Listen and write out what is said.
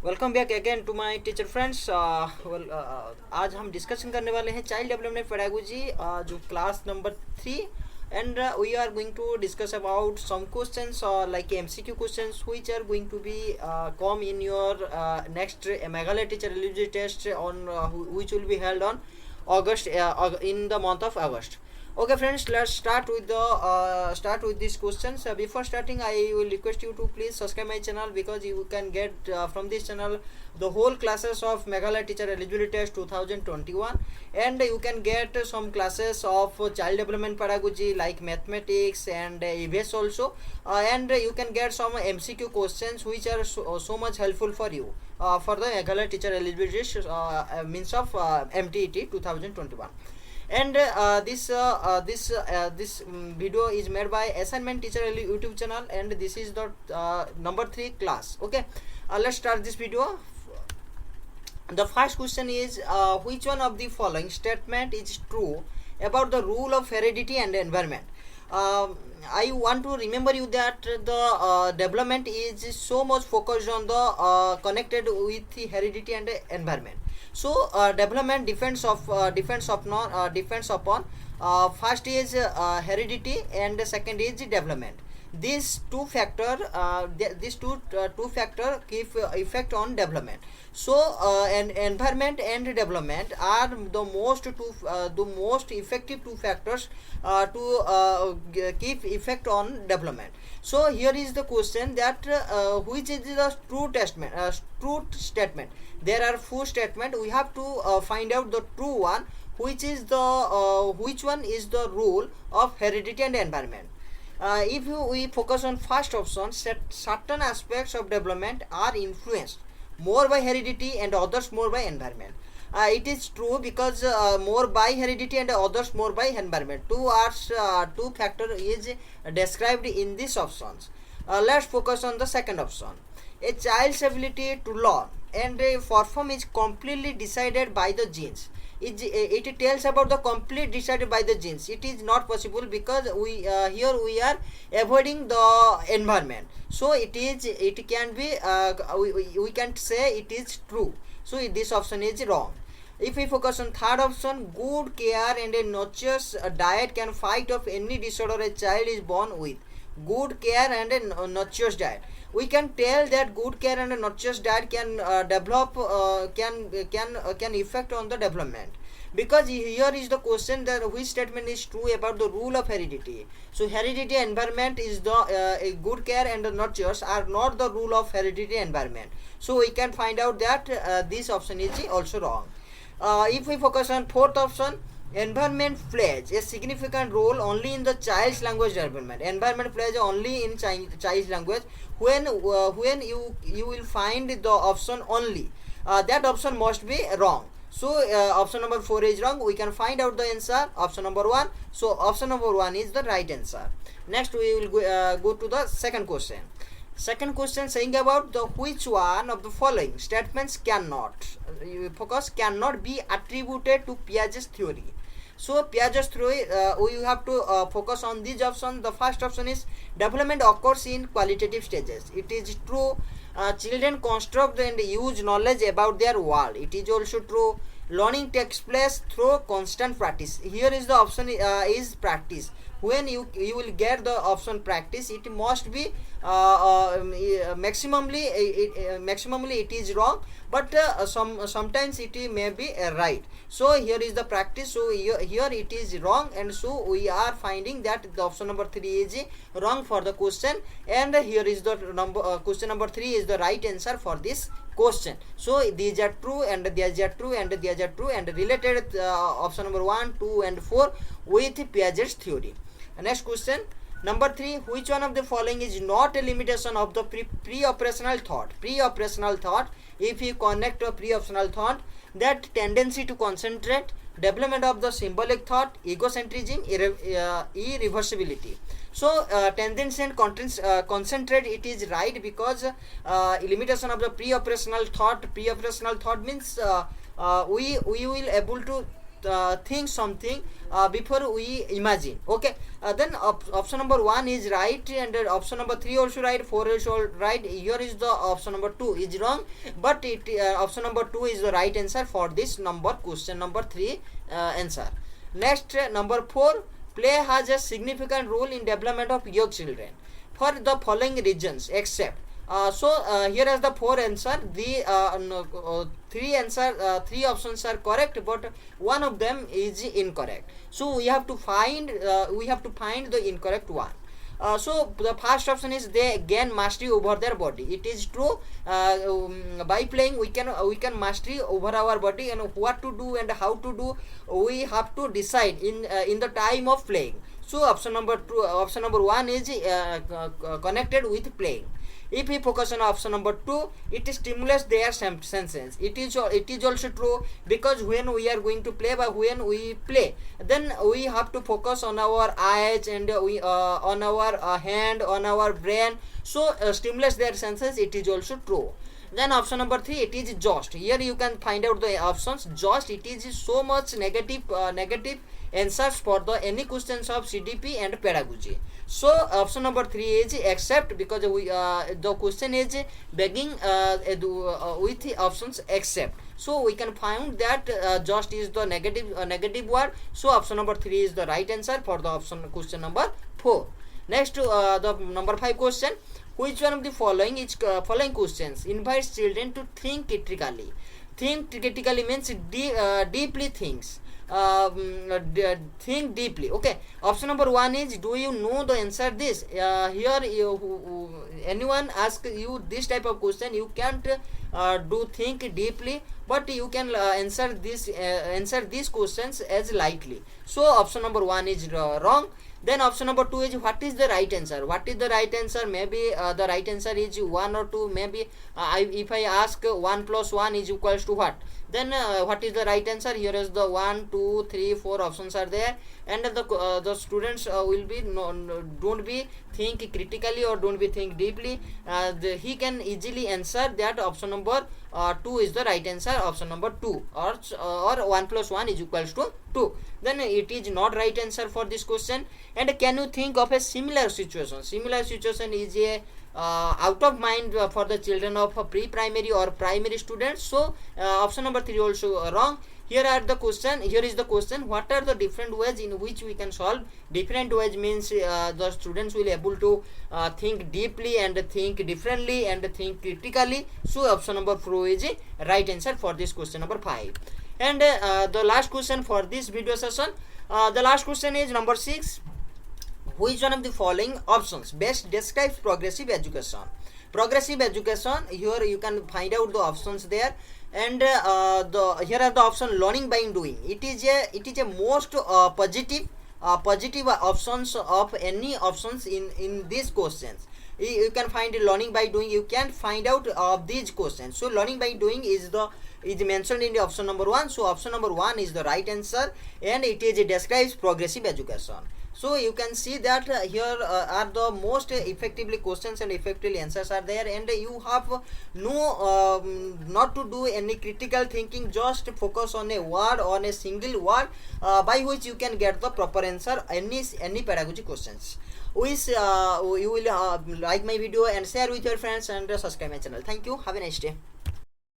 Welcome back again to my teacher friends. आज हम discussion करने वाले हैं चाइल्ड डेवलपमेंट पेडागोजी जो class number 3 and we are going to discuss about some questions like MCQ questions which are going to be come in your next Meghalaya teacher eligibility test on which will be held on August in the month of August. Okay friends, let's start with these questions. Before starting, I will request you to please subscribe my channel because you can get from this channel the whole classes of Meghalaya teacher eligibility test 2021, and you can get some classes of child development pedagogy like mathematics and EVS also, and you can get some MCQ questions which are so much helpful for you for the Meghalaya teacher eligibility test, means of MTET 2021. And this video is made by assignment teacher YouTube channel, and this is the number 3 class. Okay, let's start this video. The first question is which one of the following statement is true about the rule of heredity and environment? I want to remember you that the development is so much focused on the connected with the heredity and environment. So development depends upon first is heredity and second is development. These two factor give effect on development. So and environment and development are the most effective two factors to keep effect on development. So here is the question that which is the true statement. There are four statements. We have to find out the true one, which one is the rule of heredity and environment. If we focus on first option, certain aspects of development are influenced more by heredity and others more by environment. It is true because more by heredity and others more by environment. Two factor is described in these options. Let's focus on the second option. A child's ability to learn and perform is completely decided by the genes. It tells about the complete decided by the genes. It is not possible because we are avoiding the environment. So we can't say it is true. So this option is wrong. If we focus on third option, good care and a nutritious diet can fight off any disorder a child is born with. Good care and a nutritious diet. We can tell that good care and a nutritious diet can can effect on the development, because here is the question that which statement is true about the rule of heredity. So heredity environment is the good care and the nurtures are not the rule of heredity environment. So we can find out that this option is also wrong. If we focus on fourth option, environment plays a significant role only in the child's language development. Environment plays only in child's language. When you will find the option only, that option must be wrong. So option number 4 is wrong. We can find out the answer option number 1. So option number 1 is the right answer. Next we will go to the second question. Second question saying about the which one of the following statements cannot be attributed to Piaget's theory. So Piaget's theory, we have to focus on this option. The first option is development occurs in qualitative stages. It is true. Children construct and use knowledge about their world. It is also true. Learning takes place through constant practice. Here is the option is practice. When you will get the option practice, it must be maximally it is wrong, but sometimes it may be right. So here is the practice. So here it is wrong, and so we are finding that the option number 3 is wrong for the question, and here is the question number 3 is the right answer for this question. So these are true and these are true and these are true and related option number 1, 2 and 4 with Piaget's theory. Next question number 3, which one of the following is not a limitation of the pre-operational thought? Pre-operational thought, if you connect to a pre-operational thought, that tendency to concentrate, development of the symbolic thought, egocentrism, irreversibility. So tendency and concentrate, it is right because limitation of the pre-operational thought means we will able to think something before we imagine. Okay, then option number 1 is right, and option number 3 also right, 4 also right. Here is the option number 2 is wrong, but option number 2 is the right answer for this question number 3 answer. Next, number 4, play has a significant role in development of young children for the following reasons except. Here is the 4 answer. The three options are correct, but one of them is incorrect. So we have to find the incorrect one. So the first option is they gain mastery over their body. It is true. By playing we can mastery over our body, and what to do and how to do we have to decide in the time of playing. So option number 1 is connected with playing. If we focus on option number 2, it stimulates their senses. It is also true, because when we are going to play, when we play, then we have to focus on our eyes and on our hand, on our brain. So stimulates their senses. It is also true. Then option number 3, it is just. Here you can find out the options. Just, it is so much negative answers for the any questions of CDP and pedagogy. So option number 3 is except, because the question is begging with the options except. So we can find that just is the negative word. So option number 3 is the right answer for the question number 4. Next, the number 5 question. Which one of the following questions invites children to think critically? Think critically means deeply thinks. Think deeply. Okay, option number 1 is, do you know the answer this? Here anyone ask you this type of question, you can't do think deeply, but you can answer these questions as lightly. So option number 1 is wrong. Then option number 2 is, what is the right answer? What is the right answer? Maybe the right answer is 1 or 2. Maybe if I ask 1 plus 1 is equals to what? Then what is the right answer? Here is the 1, 2, 3, 4 options are there, and the students will be don't be think critically or don't be think deeply. He can easily answer that option number 2 is the right answer. Option number 2 or 1 plus 1 is equals to 2. Then it is not right answer for this question. And can you think of a similar situation? Similar situation is a out of mind for the children of pre-primary or primary students. So option number 3 also wrong. Here is the question, what are the different ways in which we can solve? Different ways means the students will able to think deeply and think differently and think critically. So option number 4 is a right answer for this question number 5. And the last question for this video session, the last question is number 6. Which one of the following options best describes progressive education? Progressive education, here you can find out the options there, and here are the option learning by doing. It is a most positive options of any options in these questions. You can find learning by doing. You can find out of these questions. So learning by doing is mentioned in the option number 1. So option number 1 is the right answer, and it describes progressive education. So you can see that here are the most effectively questions and effectively answers are there, and you have not to do any critical thinking. Just focus on a word, on a single word, by which you can get the proper answer any pedagogy questions. Wish you will like my video and share with your friends and subscribe my channel. Thank you. Have a nice day.